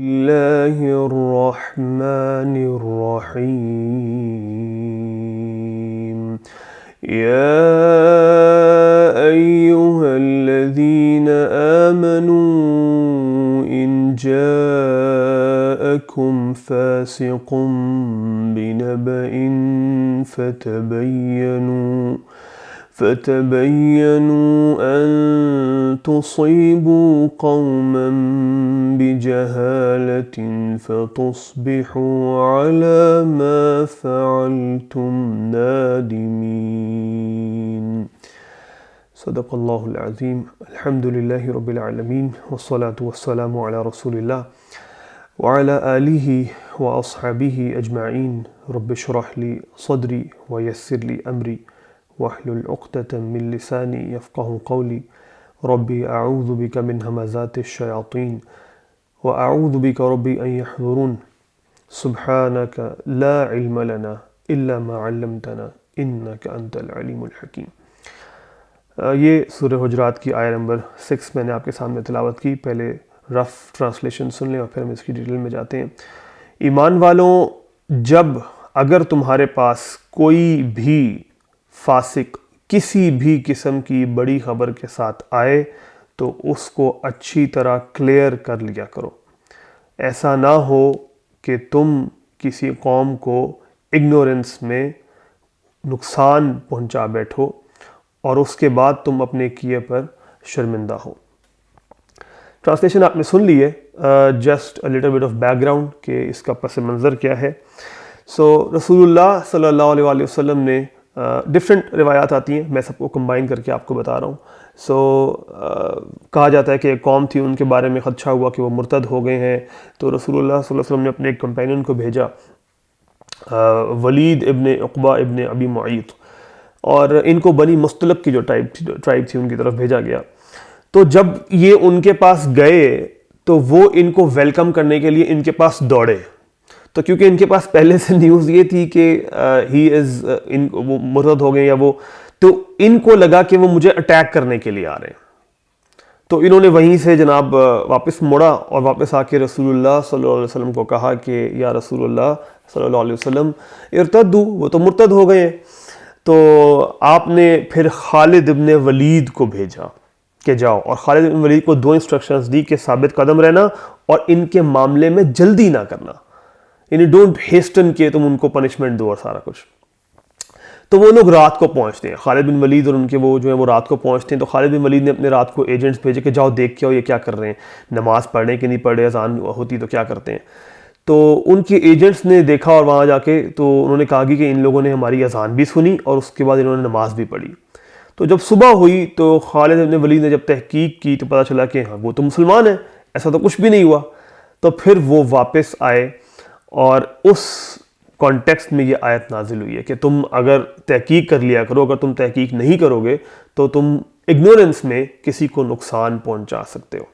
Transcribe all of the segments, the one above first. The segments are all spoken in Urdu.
الله الرحمن الرحيم يا أيها الذين آمنوا إن جاءكم فاسق بنبأ فتبينوا أن تصيبوا قوما بجهالة فتصبحوا على ما فعلتم نادمين. صدق الله العظيم. الحمد لله رب العالمين والصلاة والسلام على رسول الله وعلى آله وأصحابه أجمعين. رب اشرح لي صدري ويسر لي أمري واحلل عقدة من لساني يفقهوا قولي. ربي أعوذ بك من همزات الشياطين وأعوذ بك ربي أن يحضرون. سبحانك لا علم لنا إلا ما علمتنا إنك أنت العليم الحكيم. یہ سورہ حجرات کی آیت نمبر 6 میں نے آپ کے سامنے تلاوت کی. پہلے رف ٹرانسلیشن سن لیں اور پھر ہم اس کی ڈیٹیل میں جاتے ہیں. ایمان والوں، جب اگر تمہارے پاس کوئی بھی فاسق کسی بھی قسم کی بڑی خبر کے ساتھ آئے تو اس کو اچھی طرح کلیئر کر لیا کرو. ایسا نہ ہو کہ تم کسی قوم کو اگنورنس میں نقصان پہنچا بیٹھو اور اس کے بعد تم اپنے کیے پر شرمندہ ہو. ٹرانسلیشن آپ نے سن لی ہے. Just a little bit of back ground کہ اس کا پس منظر کیا ہے. رسول اللہ صلی اللہ علیہ وآلہ وسلم نے ڈفرینٹ روایات آتی ہیں، میں سب کو کمبائن کر کے آپ کو بتا رہا ہوں. کہا جاتا ہے کہ ایک قوم تھی، ان کے بارے میں خدشہ ہوا کہ وہ مرتد ہو گئے ہیں، تو رسول اللہ صلی اللہ علیہ وسلم نے اپنے ایک کمپینین کو بھیجا، ولید ابن عقبہ ابن ابی معیط، اور ان کو بنی مستلق کی جو ٹرائب تھی ان کی طرف بھیجا گیا. تو جب یہ ان کے پاس گئے تو وہ ان کو ویلکم کرنے کے لیے ان کے پاس دوڑے. تو کیونکہ ان کے پاس پہلے سے نیوز یہ تھی کہ وہ مرتد ہو گئے یا وہ، تو ان کو لگا کہ وہ مجھے اٹیک کرنے کے لیے آ رہے ہیں. تو انہوں نے وہیں سے جناب واپس مڑا اور واپس آ کے رسول اللہ صلی اللہ علیہ وسلم کو کہا کہ یا رسول اللہ صلی اللہ علیہ وسلم ارتدوا، وہ تو مرتد ہو گئے ہیں. تو آپ نے پھر خالد ابن ولید کو بھیجا کہ جاؤ، اور خالد ابن ولید کو 2 انسٹرکشنز دی کہ ثابت قدم رہنا اور ان کے معاملے میں جلدی نہ کرنا، یعنی ڈونٹ ہیسٹن کہ تم ان کو پنشمنٹ دو اور سارا کچھ. تو وہ لوگ رات کو پہنچتے ہیں، خالد بن ولید اور ان کے وہ جو ہیں وہ رات کو پہنچتے ہیں. تو خالد بن ولید نے اپنے رات کو ایجنٹس بھیجے کہ جاؤ دیکھ کے آؤ یہ کیا کر رہے ہیں، نماز پڑھنے کہ نہیں پڑھ رہے، اذان ہوتی تو کیا کرتے ہیں. تو ان کے ایجنٹس نے دیکھا اور وہاں جا کے تو انہوں نے کہا کہ ان لوگوں نے ہماری اذان بھی سنی اور اس کے بعد انہوں نے نماز بھی پڑھی. تو جب صبح ہوئی تو خالد بن ولید نے جب تحقیق کی تو پتہ چلا کہ ہاں وہ تو مسلمان ہیں، ایسا تو کچھ بھی نہیں ہوا. تو پھر وہ واپس آئے اور اس کانٹیکسٹ میں یہ آیت نازل ہوئی ہے کہ تم اگر تحقیق کر لیا کرو، اگر تم تحقیق نہیں کرو گے تو تم اگنورنس میں کسی کو نقصان پہنچا سکتے ہو.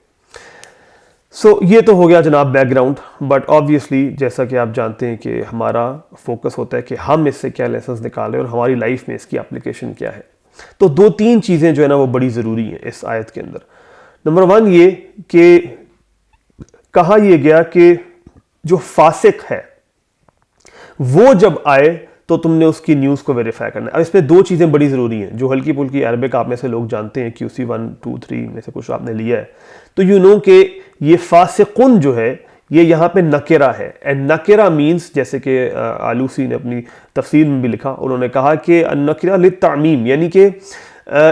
یہ تو ہو گیا جناب بیک گراؤنڈ. بٹ آبویسلی جیسا کہ آپ جانتے ہیں کہ ہمارا فوکس ہوتا ہے کہ ہم اس سے کیا لیسنس نکالیں اور ہماری لائف میں اس کی اپلیکیشن کیا ہے. تو 2-3 چیزیں جو ہے نا وہ بڑی ضروری ہیں اس آیت کے اندر. نمبر 1 یہ کہ کہا یہ گیا کہ جو فاسق ہے وہ جب آئے تو تم نے اس کی نیوز کو ویریفائی کرنا ہے. اب اس میں 2 چیزیں بڑی ضروری ہیں جو ہلکی پھلکی عربک آپ میں سے لوگ جانتے ہیں، QC 1 2 3 میں سے کچھ آپ نے لیا ہے. تو کہ یہ فاسقن جو ہے یہ یہاں پہ نکرہ ہے. اینڈ نکرہ مینس، جیسے کہ آلوسی نے اپنی تفسیر میں بھی لکھا، انہوں نے کہا کہ النکرہ للتعمیم، یعنی کہ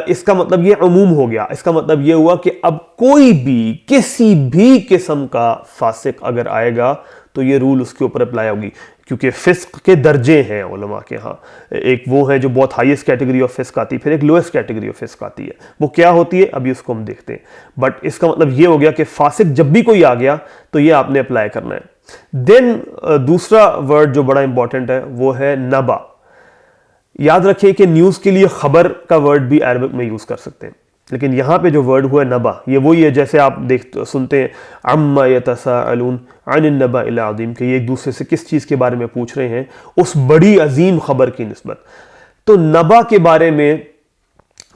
اس کا مطلب یہ عموم ہو گیا. اس کا مطلب یہ ہوا کہ اب کوئی بھی کسی بھی قسم کا فاسق اگر آئے گا تو یہ رول اس کے اوپر اپلائی ہوگی، کیونکہ فسق کے درجے ہیں علماء کے ہاں. ایک وہ ہے جو بہت ہائیسٹ کیٹیگری آف فسق آتی ہے، پھر ایک لوئسٹ کیٹیگری آف فسق آتی ہے. وہ کیا ہوتی ہے ابھی اس کو ہم دیکھتے ہیں. بٹ اس کا مطلب یہ ہو گیا کہ فاسق جب بھی کوئی آ گیا تو یہ آپ نے اپلائی کرنا ہے. دین دوسرا ورڈ جو بڑا امپورٹنٹ ہے وہ ہے نبا. یاد رکھیں کہ نیوز کے لیے خبر کا ورڈ بھی عربک میں یوز کر سکتے ہیں، لیکن یہاں پہ جو ورڈ ہوا ہے نبا، یہ وہی ہے جیسے آپ سنتے ہیں عما یتساءلون عن النبأ العظیم، کہ یہ ایک دوسرے سے کس چیز کے بارے میں پوچھ رہے ہیں، اس بڑی عظیم خبر کی نسبت. تو نبا کے بارے میں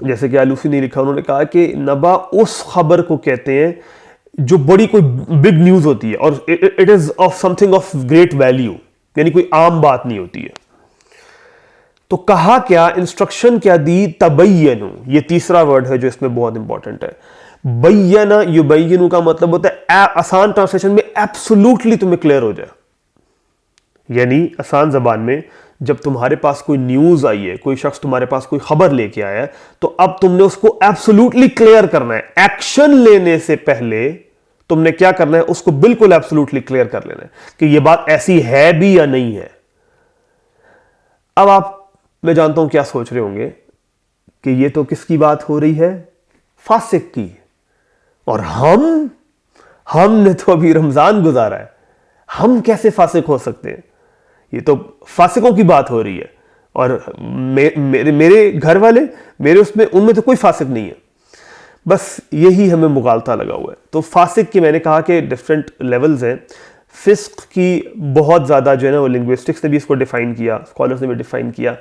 جیسے کہ آلوسی نے لکھا، انہوں نے کہا کہ نبا اس خبر کو کہتے ہیں جو بڑی کوئی بگ نیوز ہوتی ہے اور it is of some thing of great value, یعنی کوئی عام بات نہیں ہوتی ہے. تو کہا کیا, انسٹرکشن کیا دی, تبینو, یہ تیسرا ورڈ ہے جو اس میں بہت امپورٹنٹ ہے. بینا یبینو کا مطلب ہوتا ہے آسان ٹرانسلیشن میں ایبسولوٹلی تمہیں کلیئر ہو جائے. یعنی آسان زبان میں جب تمہارے پاس کوئی نیوز آئی ہے, کوئی شخص تمہارے پاس کوئی خبر لے کے آیا ہے, تو اب تم نے اس کو ایبسولوٹلی کلیئر کرنا ہے. ایکشن لینے سے پہلے تم نے کیا کرنا ہے, اس کو بالکل ایبسولوٹلی کلیئر کر لینا ہے کہ یہ بات ایسی ہے بھی یا نہیں ہے. اب آپ, میں جانتا ہوں کیا سوچ رہے ہوں گے کہ یہ تو کس کی بات ہو رہی ہے, فاسق کی. اور ہم نے تو ابھی رمضان گزارا ہے, ہم کیسے فاسق ہو سکتے ہیں؟ یہ تو فاسقوں کی بات ہو رہی ہے, اور میرے گھر والے, میرے اس میں, ان میں تو کوئی فاسق نہیں ہے. بس یہی ہمیں مغالطہ لگا ہوا ہے. تو فاسق کی میں نے کہا کہ ڈفرینٹ لیولز ہیں. فسق کی بہت زیادہ جو ہے نا وہ لنگوسٹکس نے بھی اس کو ڈیفائن کیا, اسکالرز نے بھی ڈیفائن کیا.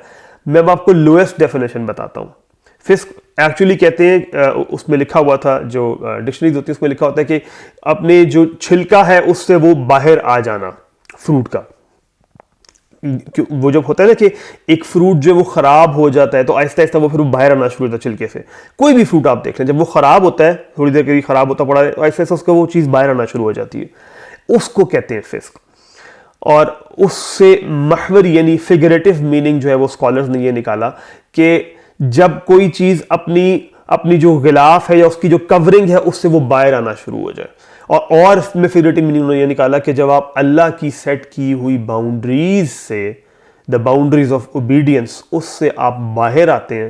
میں اب آپ کو لوئسٹ ڈیفینیشن بتاتا ہوں. فسق ایکچولی کہتے ہیں, اس میں لکھا ہوا تھا, جو ڈکشنریز ہوتی ہے اس میں لکھا ہوتا ہے کہ اپنے جو چھلکا ہے اس سے وہ باہر آ جانا فروٹ کا. وہ جب ہوتا ہے نا کہ ایک فروٹ جو وہ خراب ہو جاتا ہے تو آہستہ آہستہ وہ پھر باہر آنا شروع ہوتا ہے چھلکے سے. کوئی بھی فروٹ آپ دیکھ لیں, جب وہ خراب ہوتا ہے, تھوڑی دیر کے لیے خراب ہوتا پڑا ہے, آہستہ آہستہ اس کا وہ چیز باہر آنا شروع ہو جاتی ہے. اس کو کہتے ہیں فسق. اور اس سے محور یعنی فگریٹو میننگ جو ہے وہ اسکالرز نے یہ نکالا کہ جب کوئی چیز اپنی جو غلاف ہے یا اس کی جو کورنگ ہے اس سے وہ باہر آنا شروع ہو جائے. اور اس میں فگریٹو میننگ انہوں نے یہ نکالا کہ جب آپ اللہ کی سیٹ کی ہوئی باؤنڈریز سے, دا باؤنڈریز آف اوبیڈینس, اس سے آپ باہر آتے ہیں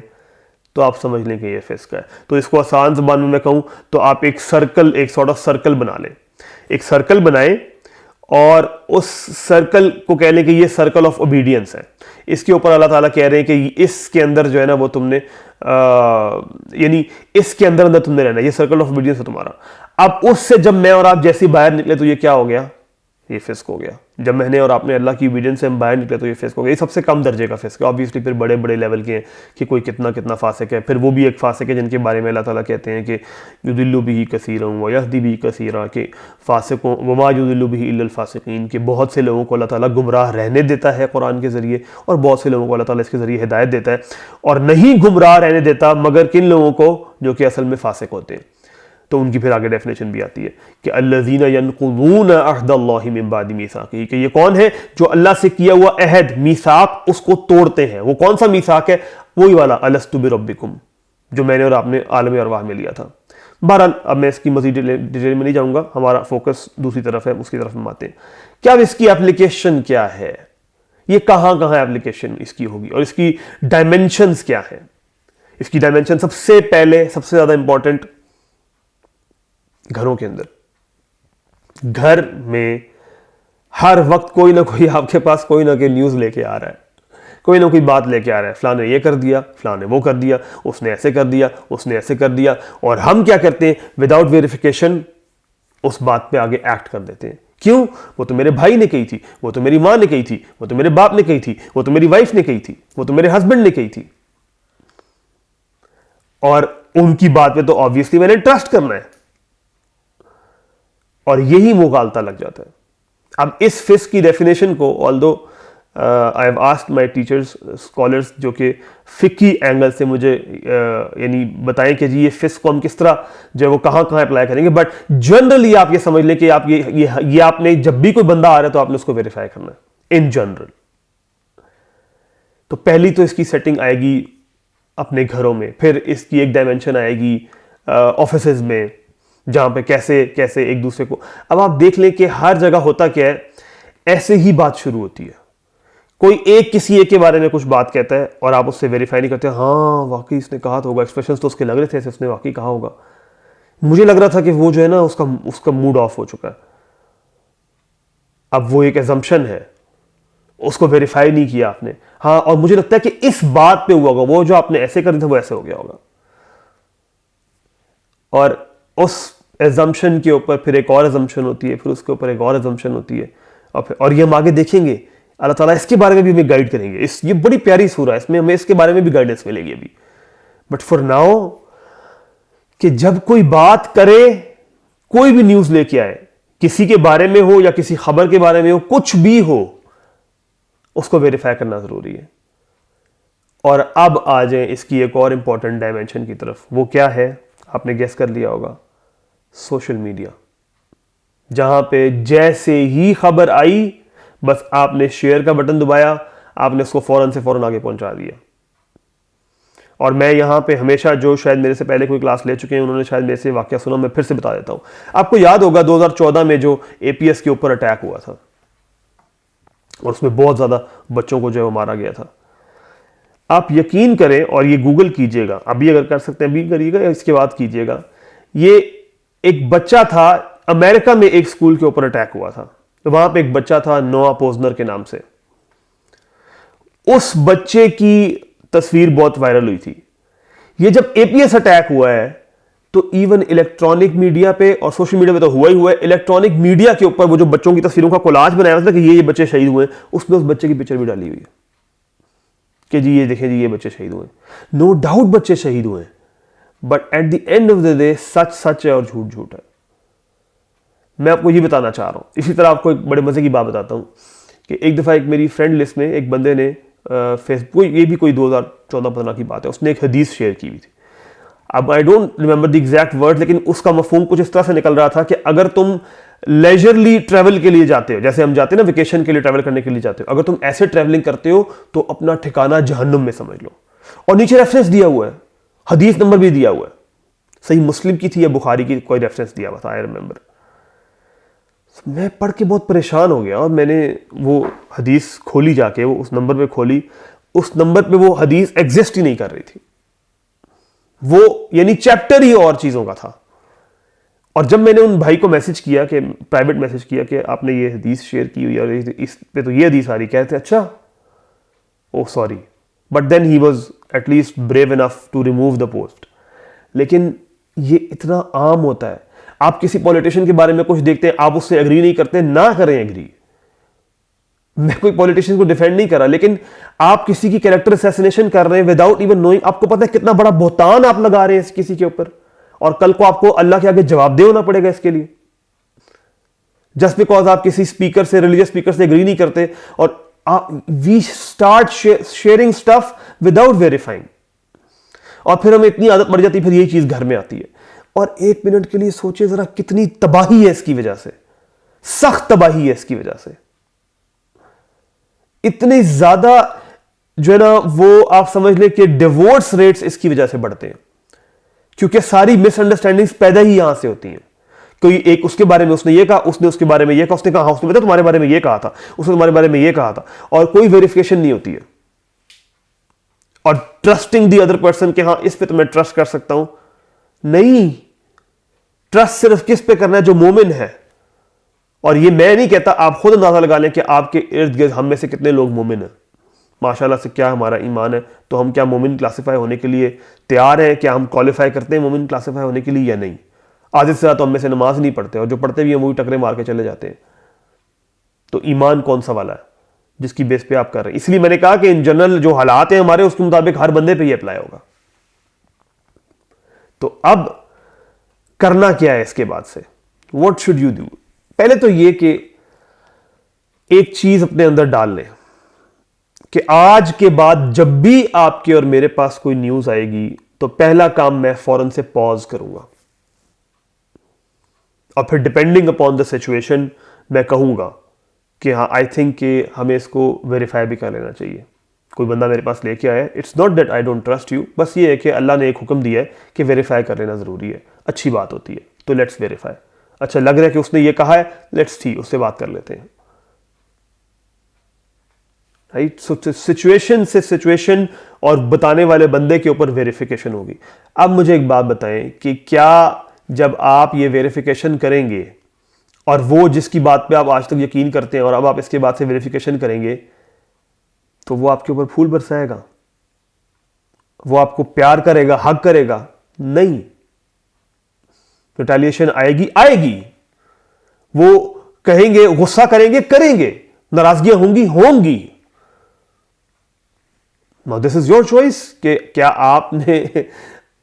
تو آپ سمجھ لیں کہ یہ فسق ہے. تو اس کو آسان زبان میں کہوں تو آپ ایک سرکل, ایک سارٹ آف سرکل بنا لیں, ایک سرکل بنائیں اور اس سرکل کو کہہ لیں کہ یہ سرکل آف اوبیڈینس ہے. اس کے اوپر اللہ تعالیٰ کہہ رہے ہیں کہ اس کے اندر جو ہے نا وہ تم نے یعنی اس کے اندر تم نے رہنا, یہ سرکل آف اوبیڈینس ہے تمہارا. اب اس سے جب میں اور آپ جیسے باہر نکلے تو یہ کیا ہو گیا, یہ فسق ہو گیا. جب میں نے اور آپ نے اللہ کی اوبیڈینس سے ہم باہر نکلے تو یہ فسق ہو گیا. یہ سب سے کم درجے کا فسق ہے. آبویسلی پھر بڑے بڑے لیول کے ہیں کہ کوئی کتنا فاسق ہے. پھر وہ بھی ایک فاسق ہے جن کے بارے میں اللہ تعالیٰ کہتے ہیں کہ یضل بہ کثیرا ویہدی بہ کثیرا, کہ فاسقوں وما یضل بہ الا الفاسقین, کہ بہت سے لوگوں کو اللہ تعالیٰ گمراہ رہنے دیتا ہے قرآن کے ذریعے, اور بہت سے لوگوں کو اللہ تعالیٰ اس کے ذریعے ہدایت دیتا ہے, اور نہیں گمراہ رہنے دیتا مگر کن لوگوں کو, جو کہ اصل میں فاسق ہوتے ہیں. تو ان کی پھر آگے ڈیفینیشن بھی آتی ہے کہ الذین ینقضون عہد اللہ من بعد میثاقہ, کہ یہ کون ہے جو اللہ سے کیا ہوا عہد, میثاق, اس کو توڑتے ہیں. وہ کون سا میثاق ہے؟ وہی والا الست بربکم جو میں نے اور آپ نے عالم ارواح میں لیا تھا. بہرحال اب میں اس کی مزید ڈیٹیل میں نہیں جاؤں گا, ہمارا فوکس دوسری طرف ہے, اس کی طرف ہم آتے ہیں. کیا اب اس کی اپلیکیشن کیا ہے, یہ کہاں اپلیکیشن اس کی ہوگی, اور اس کی ڈائمینشنز کیا ہیں؟ اس کی ڈائمینشن سب سے پہلے, سب سے زیادہ امپورٹنٹ, گھروں کے اندر. گھر میں ہر وقت کوئی نہ کوئی آپ کے پاس کوئی نہ کوئی نیوز لے کے آ رہا ہے, کوئی نہ کوئی بات لے کے آ رہا ہے. فلاں نے یہ کر دیا, فلاں نے وہ کر دیا, اس نے ایسے کر دیا, اس نے ایسے کر دیا. اور ہم کیا کرتے ہیں, وداؤٹ ویریفیکیشن اس بات پہ آگے ایکٹ کر دیتے ہیں. کیوں؟ وہ تو میرے بھائی نے کہی تھی, وہ تو میری ماں نے کہی تھی, وہ تو میرے باپ نے کہی تھی, وہ تو میری وائف نے کہی تھی, وہ تو میرے ہسبینڈ نے کہی تھی. اور ان کی بات پہ تو آبویسلی میں نے ٹرسٹ کرنا ہے, اور یہی مغالطہ لگ جاتا ہے. اب اس فسق کی ڈیفینیشن کو, although I have asked my teachers, scholars جو کہ فقہی اینگل سے مجھے یعنی بتائیں کہ جی یہ فسق کو ہم کس طرح جو ہے وہ کہاں اپلائی کریں گے, بٹ جنرلی آپ یہ سمجھ لیں کہ آپ یہ آپ نے جب بھی کوئی بندہ آ رہا ہے تو آپ نے اس کو ویریفائی کرنا ہے ان جنرل. تو پہلی تو اس کی سیٹنگ آئے گی اپنے گھروں میں, پھر اس کی ایک ڈائمینشن آئے گی آفیسز میں, جہاں پہ کیسے ایک دوسرے کو. اب آپ دیکھ لیں کہ ہر جگہ ہوتا کیا ہے, ایسے ہی بات شروع ہوتی ہے. کوئی ایک کسی ایک کے بارے میں کچھ بات کہتا ہے اور آپ اس سے ویریفائی نہیں کرتے, ہاں واقعی اس نے کہا تو ہوگا, ایکسپریشنز تو اس کے لگ رہے تھے ایسے اس نے واقعی کہا ہوگا, مجھے لگ رہا تھا کہ وہ جو ہے نا اس کا موڈ آف ہو چکا ہے. اب وہ ایک ایزمپشن ہے, اس کو ویریفائی نہیں کیا آپ نے, ہاں اور مجھے لگتا ہے کہ اس بات پہ ہوا ہوگا, وہ جو آپ نے ایسے کر دیا تھا وہ ایسے ہو گیا ہوگا. اور اس ایزمپشن کے اوپر پھر ایک اور ایزمپشن ہوتی ہے, پھر اس کے اوپر ایک اور ایزمپشن ہوتی ہے, اور یہ ہم آگے دیکھیں گے. اللہ تعالیٰ اس کے بارے میں بھی ہمیں گائیڈ کریں گے. یہ بڑی پیاری سورہ ہے, اس میں ہمیں اس کے بارے میں بھی گائیڈنس ملے گی ابھی. بٹ فار ناؤ کہ جب کوئی بات کرے کوئی بھی نیوز لے کے آئے, کسی کے بارے میں ہو یا کسی خبر کے بارے میں ہو, کچھ بھی ہو, اس کو ویریفائی کرنا ضروری ہے. اور اب آ جائیں اس کی ایک اور امپورٹنٹ ڈائمینشن کی طرف. وہ کیا ہے؟ آپ نے گیس کر لیا ہوگا, سوشل میڈیا. جہاں پہ جیسے ہی خبر آئی, بس آپ نے شیئر کا بٹن دبایا, آپ نے اس کو فوراً سے فوراً آگے پہنچا دیا. اور میں یہاں پہ ہمیشہ, جو شاید میرے سے پہلے کوئی کلاس لے چکے ہیں انہوں نے شاید میرے سے واقعہ سنا, میں پھر سے بتا دیتا ہوں. آپ کو یاد ہوگا 2014 میں جو اے پی ایس کے اوپر اٹیک ہوا تھا, اور اس میں بہت زیادہ بچوں کو جو ہے وہ مارا گیا تھا. آپ یقین کریں, اور یہ گوگل کیجئے گا, ابھی اگر کر سکتے ہیں ابھی کریے گا, یا اس کے بعد کیجئے گا. یہ ایک بچہ تھا, امریکہ میں ایک سکول کے اوپر اٹیک ہوا تھا. وہاں پہ ایک بچہ تھا نوا پوزنر کے نام سے. اس بچے کی تصویر بہت وائرل ہوئی تھی. یہ جب اے پی ایس اٹیک ہوا ہے تو ایون الیکٹرانک میڈیا پہ اور سوشل میڈیا پہ تو ہوا ہی ہوا ہے, الیکٹرانک میڈیا کے اوپر وہ جو بچوں کی تصویروں کا کولاج بنایا تھا کہ یہ بچے شہید ہوئے ہیں, اس میں اس بچے کی پکچر بھی ڈالی ہوئی ہے کہ جی یہ دیکھیں جی یہ بچے شہید ہوئے ہیں. نو ڈاؤٹ بچے شہید ہوئے ہیں, but at the end of the day سچ سچ ہے اور جھوٹ جھوٹ ہے. میں آپ کو یہ بتانا چاہ رہا ہوں. اسی طرح آپ کو ایک بڑے مزے کی بات بتاتا ہوں کہ ایک دفعہ ایک میری فرینڈ لسٹ میں ایک بندے نے فیس بک, یہ بھی کوئی 2014-15 کی بات ہے, اس نے ایک حدیث شیئر کی ہوئی تھی. اب I don't remember the exact word, لیکن اس کا مفہوم کچھ اس طرح سے نکل رہا تھا کہ اگر تم لیجرلی ٹریول کے لیے جاتے ہو, جیسے ہم جاتے ہیں نا ویکیشن کے لیے ٹریول کرنے کے لیے جاتے ہو, اگر تم ایسے ٹریولنگ کرتے ہو تو اپنا ٹھکانہ جہنم میں سمجھ لو. اور نیچے ریفرنس دیا ہوا ہے, حدیث نمبر بھی دیا ہوا ہے, صحیح مسلم کی تھی یا بخاری کی کوئی ریفرنس دیا ہوا تھا, آئی ریمبر. میں پڑھ کے بہت پریشان ہو گیا, اور میں نے وہ حدیث کھولی جا کے, وہ اس نمبر پہ کھولی, اس نمبر پہ وہ حدیث ایگزسٹ ہی نہیں کر رہی تھی. وہ یعنی چیپٹر ہی اور چیزوں کا تھا. اور جب میں نے ان بھائی کو میسج کیا, کہ پرائیویٹ میسج کیا کہ آپ نے یہ حدیث شیئر کی ہوئی اور اس پہ تو یہ حدیث آ رہی, کہتے اچھا oh sorry, but then he was at least brave enough to remove the post. لیکن یہ اتنا عام ہوتا ہے, آپ کسی پولیٹیشین کے بارے میں کچھ دیکھتے ہیں, آپ اس سے ایگری نہیں کرتے, نہ کریں ایگری. میں کوئی پولیٹیشین کو ڈیفینڈ نہیں کر رہا, لیکن آپ کسی کی کیریکٹر اسیسینیشن کر رہے ہیں وداؤٹ ایون نوئنگ. آپ کو پتہ ہے کتنا بڑا بہتان آپ لگا رہے ہیں کسی کے اوپر, اور کل کو آپ کو اللہ کے آگے جواب دہ ہونا پڑے گا اس کے لیے, جسٹ بیکاز آپ کسی اسپیکر سے, ریلیجیس اسپیکر سے ایگری نہیں کرتے. اور we start sharing stuff without verifying, اور پھر ہمیں اتنی عادت پڑ جاتی ہے, پھر یہی چیز گھر میں آتی ہے. اور ایک منٹ کے لیے سوچے ذرا, کتنی تباہی ہے اس کی وجہ سے, سخت تباہی ہے اس کی وجہ سے. اتنے زیادہ جو ہے نا وہ آپ سمجھ لیں کہ ڈیورس ریٹس اس کی وجہ سے بڑھتے ہیں, کیونکہ ساری مس انڈرسٹینڈنگز پیدا ہی یہاں سے ہوتی ہیں. کوئی ایک اس کے بارے میں اس نے یہ کہا, اس نے اس کے بارے میں یہ کہا, اس نے کہا ہاں اس نے تمہارے بارے میں یہ کہا تھا, اس نے تمہارے بارے میں یہ کہا تھا, اور کوئی ویریفیکیشن نہیں ہوتی ہے. اور ٹرسٹنگ دی ادر پرسن کہ ہاں اس پہ تو میں ٹرسٹ کر سکتا ہوں, نہیں. ٹرسٹ صرف کس پہ کرنا ہے؟ جو مومن ہے. اور یہ میں نہیں کہتا, آپ خود اندازہ لگا لیں کہ آپ کے ارد گرد ہم میں سے کتنے لوگ مومن ہیں. ماشاءاللہ سے کیا ہمارا ایمان ہے, تو ہم کیا مومن کلاسیفائی ہونے کے لیے تیار ہیں؟ کیا ہم کوالیفائی کرتے ہیں مومن کلاسیفائی ہونے کے لیے یا نہیں؟ آدھے سے زیادہ تو ہم میں سے نماز نہیں پڑھتے, اور جو پڑھتے بھی ہیں وہی ٹکرے مار کے چلے جاتے ہیں. تو ایمان کون سا والا ہے جس کی بیس پہ آپ کر رہے ہیں؟ اس لیے میں نے کہا کہ ان جنرل جو حالات ہیں ہمارے, اس کے مطابق ہر بندے پہ یہ اپلائی ہوگا. تو اب کرنا کیا ہے اس کے بعد سے؟ What should you do? پہلے تو یہ کہ ایک چیز اپنے اندر ڈال لیں کہ آج کے بعد جب بھی آپ کے اور میرے پاس کوئی نیوز آئے گی تو پہلا کام میں فوراً سے پاز کروں گا, اور پھر ڈپینڈنگ اپون دا سچویشن میں کہوں گا کہ ہاں آئی تھنک کہ ہمیں اس کو ویریفائی بھی کر لینا چاہیے. کوئی بندہ میرے پاس لے کے آیا, it's not that I don't trust you, بس یہ ہے کہ اللہ نے ایک حکم دیا ہے کہ ویریفائی کر لینا ضروری ہے, اچھی بات ہوتی ہے, تو لیٹس ویریفائی. اچھا لگ رہا ہے کہ اس نے یہ کہا ہے, لیٹس سی اس سے بات کر لیتے ہیں. رائٹ, سچویشن سے سچویشن اور بتانے والے بندے کے اوپر ویریفیکیشن ہوگی. اب مجھے ایک بات بتائیں کہ کیا جب آپ یہ ویریفیکیشن کریں گے, اور وہ جس کی بات پہ آپ آج تک یقین کرتے ہیں, اور اب آپ اس کے بعد سے ویریفیکیشن کریں گے, تو وہ آپ کے اوپر پھول برسائے گا, وہ آپ کو پیار کرے گا, حق کرے گا؟ نہیں. ریٹیلیشن آئے گی. وہ کہیں گے, غصہ کریں گے, ناراضگیاں ہوں گی. Now this is your choice کہ کیا آپ نے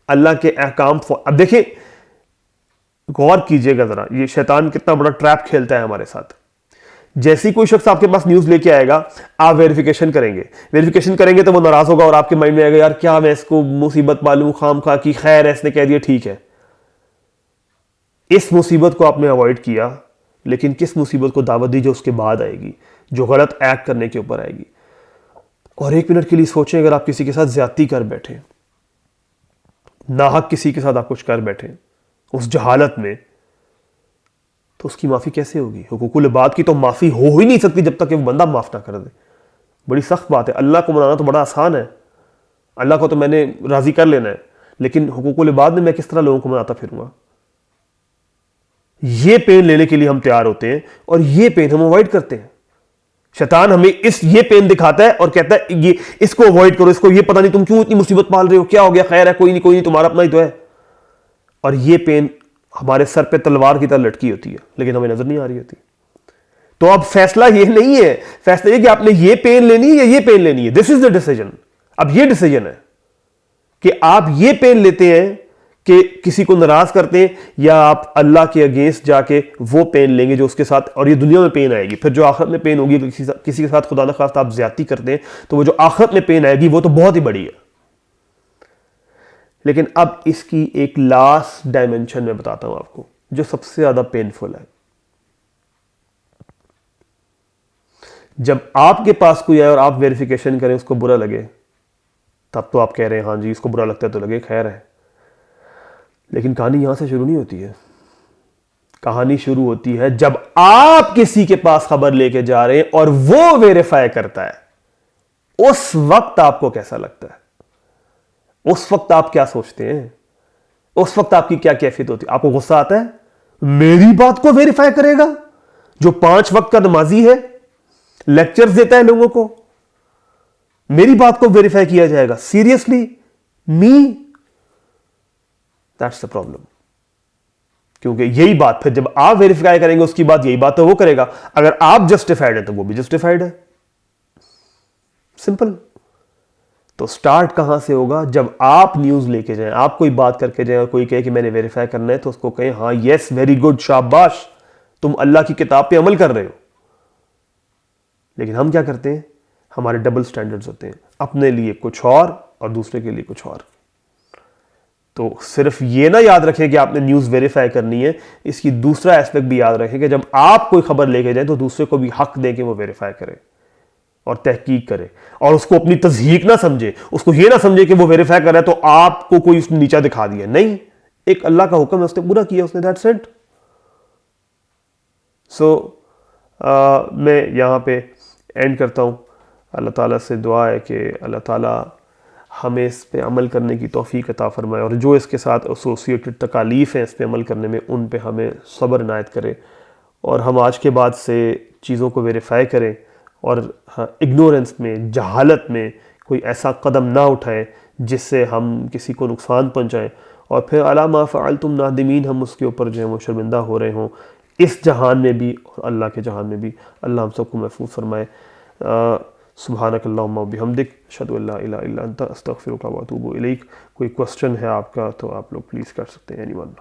اللہ کے احکام اب دیکھیں, غور کیجئے گا ذرا یہ شیطان کتنا بڑا ٹریپ کھیلتا ہے ہمارے ساتھ. جیسی کوئی شخص آپ کے پاس نیوز لے کے آئے گا آپ ویریفیکیشن کریں گے تو وہ ناراض ہوگا اور آپ کے مائنڈ میں آئے گا یار کیا میں اس کو مصیبت پالوں خام خواہ کی خیر ہے اس نے کہہ دیا ٹھیک ہے. اس مصیبت کو آپ نے اوائڈ کیا لیکن کس مصیبت کو دعوت دی جو اس کے بعد آئے گی, جو غلط ایکٹ کرنے کے اوپر آئے گی. اور ایک منٹ کے لیے سوچیں اگر آپ کسی کے ساتھ زیادتی کر بیٹھیں, ناحق کسی کے ساتھ آپ کچھ کر بیٹھیں اس جہالت میں, تو اس کی معافی کیسے ہوگی؟ حقوق العباد کی تو معافی ہو ہی نہیں سکتی جب تک کہ وہ بندہ معاف نہ کر دے. بڑی سخت بات ہے. اللہ کو منانا تو بڑا آسان ہے, اللہ کو تو میں نے راضی کر لینا ہے, لیکن حقوق العباد میں کس طرح لوگوں کو مناتا پھروں گا؟ یہ پین لینے کے لیے ہم تیار ہوتے ہیں اور یہ پین ہم اوائڈ کرتے ہیں. شیطان ہمیں یہ پین دکھاتا ہے اور کہتا ہے یہ اس کو اوائڈ کرو, اس کو, یہ پتہ نہیں تم کیوں اتنی مصیبت پال رہے ہو, کیا ہو گیا, خیر ہے کوئی نہیں تمہارا اپنا ہی تو ہے. اور یہ پین ہمارے سر پہ تلوار کی طرح لٹکی ہوتی ہے لیکن ہمیں نظر نہیں آ رہی ہوتی. تو اب فیصلہ یہ نہیں ہے, فیصلہ یہ کہ آپ نے یہ پین لینی ہے یا یہ پین لینی ہے. دس از دا ڈیسیجن. اب یہ ڈیسیجن ہے کہ آپ یہ پین لیتے ہیں کہ کسی کو ناراض کرتے ہیں, یا آپ اللہ کے اگینسٹ جا کے وہ پین لیں گے جو اس کے ساتھ, اور یہ دنیا میں پین آئے گی, پھر جو آخرت میں پین ہوگی کسی کے ساتھ خدا نخواستہ آپ زیادتی کرتے ہیں تو وہ جو آخرت میں پین آئے گی وہ تو بہت ہی بڑی ہے. لیکن اب اس کی ایک لاسٹ ڈائمنشن میں بتاتا ہوں آپ کو جو سب سے زیادہ پینفل ہے. جب آپ کے پاس کوئی آئے اور آپ ویریفیکیشن کریں اس کو برا لگے, تب تو آپ کہہ رہے ہیں ہاں جی اس کو برا لگتا ہے تو لگے, خیر ہے. لیکن کہانی یہاں سے شروع نہیں ہوتی ہے. کہانی شروع ہوتی ہے جب آپ کسی کے پاس خبر لے کے جا رہے ہیں اور وہ ویریفائی کرتا ہے. اس وقت آپ کو کیسا لگتا ہے؟ اس وقت آپ کیا سوچتے ہیں؟ اس وقت آپ کی کیا کیفیت ہوتی ہے؟ آپ کو غصہ آتا ہے میری بات کو ویریفائی کرے گا جو 5 وقت کا نمازی ہے, لیکچرز دیتا ہے لوگوں کو, میری بات کو ویریفائی کیا جائے گا؟ Seriously me? That's the problem. کیونکہ یہی بات پھر جب آپ ویریفائی کریں گے اس کی بات, یہی بات تو وہ کرے گا. اگر آپ جسٹیفائڈ ہیں تو وہ بھی جسٹیفائڈ ہے. سمپل. تو سٹارٹ کہاں سے ہوگا؟ جب آپ نیوز لے کے جائیں, آپ کوئی بات کر کے جائیں اور کوئی کہے کہ میں نے ویریفائی کرنا ہے تو اس کو کہیں ہاں یس ویری گڈ, شاباش, تم اللہ کی کتاب پہ عمل کر رہے ہو. لیکن ہم کیا کرتے ہیں؟ ہمارے ڈبل سٹینڈرڈز ہوتے ہیں, اپنے لیے کچھ اور دوسرے کے لیے کچھ اور. تو صرف یہ نہ یاد رکھیں کہ آپ نے نیوز ویریفائی کرنی ہے, اس کی دوسرا ایسپیکٹ بھی یاد رکھیں کہ جب آپ کوئی خبر لے کے جائیں تو دوسرے کو بھی حق دیں کہ وہ ویریفائی کرے اور تحقیق کرے, اور اس کو اپنی تضحیق نہ سمجھے, اس کو یہ نہ سمجھے کہ وہ ویریفائی کر رہا ہے تو آپ کو کوئی اس نے نیچا دکھا دیا. نہیں, ایک اللہ کا حکم ہے, اس نے پورا کیا, اس نے دیٹس اٹ. سو میں یہاں پہ اینڈ کرتا ہوں. اللہ تعالیٰ سے دعا ہے کہ اللہ تعالیٰ ہمیں اس پہ عمل کرنے کی توفیق عطا فرمائے, اور جو اس کے ساتھ ایسوسیٹڈ تکالیف ہیں اس پہ عمل کرنے میں ان پہ ہمیں صبر عنایت کرے, اور ہم آج کے بعد سے چیزوں کو ویریفائی کریں اور اگنورنس میں, جہالت میں کوئی ایسا قدم نہ اٹھائیں جس سے ہم کسی کو نقصان پہنچائیں, اور پھر علی ما فعلتم نادمین, ہم اس کے اوپر جو ہے وہ شرمندہ ہو رہے ہوں اس جہان میں بھی اور اللہ کے جہان میں بھی. اللہ ہم سب کو محفوظ فرمائے. سبحانک اللہم و بحمدک, اشہد ان لا الہ الا انت, استغفرک و اتوب الیک. کوئی کوسچن ہے آپ کا تو آپ لوگ پلیز کر سکتے ہیں. Any one.